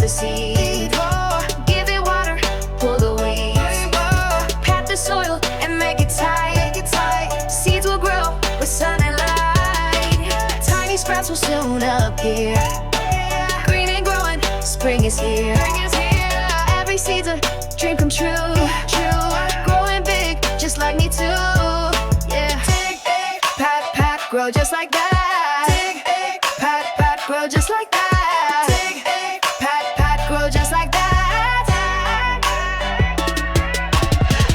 the seed. Give it water, pull the weeds. Pat the soil and make it tight. Seeds will grow with sun and light. Tiny sprouts will soon appear. Green and growing, spring is here. Every seed's a dream come true. Growing big, just like me too. Yeah. Pat, pat, grow just like that. Pat, pat, grow just like that. Pat, pat, grow just like that.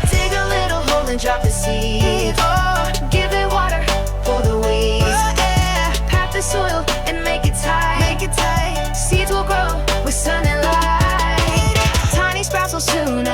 Dig a little hole and drop the seed. Give it water for the weeds. Pat the soil and make it tight. Seeds will grow with sun and light. Tiny sprouts will soon